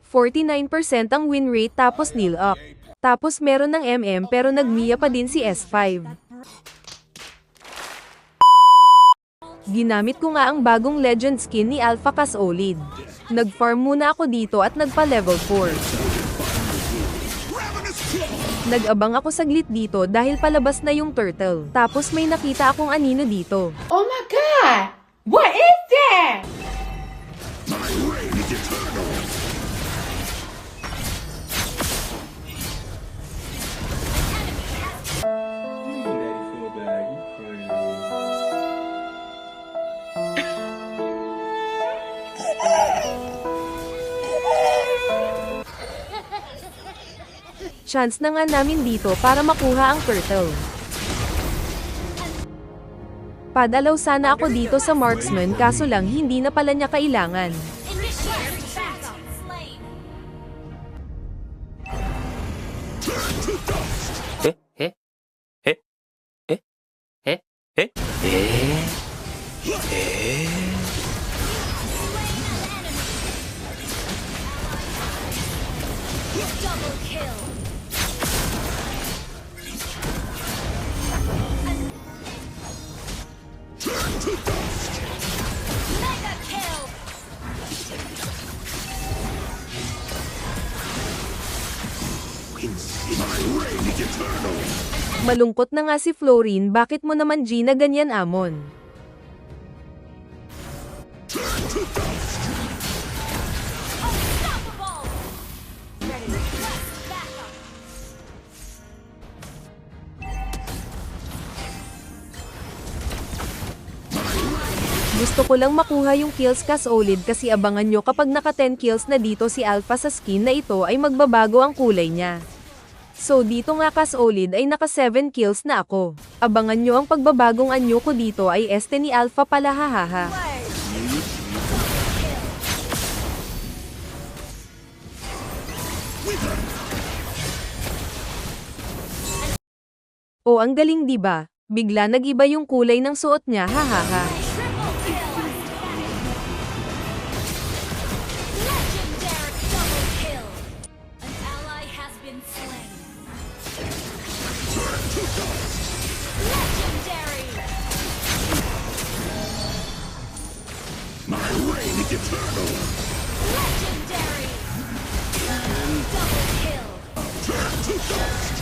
49% ang win rate tapos nil up. Tapos meron ng pero nagmia pa din si S5. Ginamit ko nga ang bagong legend skin ni Alpha Casolid. Nag-farm muna ako dito at nagpa-level 4. Nag-abang ako saglit dito dahil palabas na yung turtle. Tapos may nakita akong anino dito. Oh my god! What is that? My reign is eternal! Chance na nga namin dito para makuha ang turtle. Padalaw sana ako dito sa marksman kaso lang hindi na pala niya kailangan. Double kill. Mega kill. My reign is eternal! Malungkot na nga si Florine, bakit mo naman Gina ganyan amon? Unstoppable. Ready. Back up. Gusto ko lang makuha yung kills Casolid kasi abangan nyo kapag naka 10 kills na dito si Alpha sa skin na ito ay magbabago ang kulay niya. So dito nga Casolid ay naka 7 kills na ako. Abangan nyo ang pagbabagong anyo ko dito ay este ni Alpha pala hahaha. O ang galing diba? Bigla nag-iba yung kulay ng suot niya hahaha. Triple kill. Legendary double kill. An ally has been slain. Legendary. My reign is eternal! Legendary. Double kill. Turn to dust!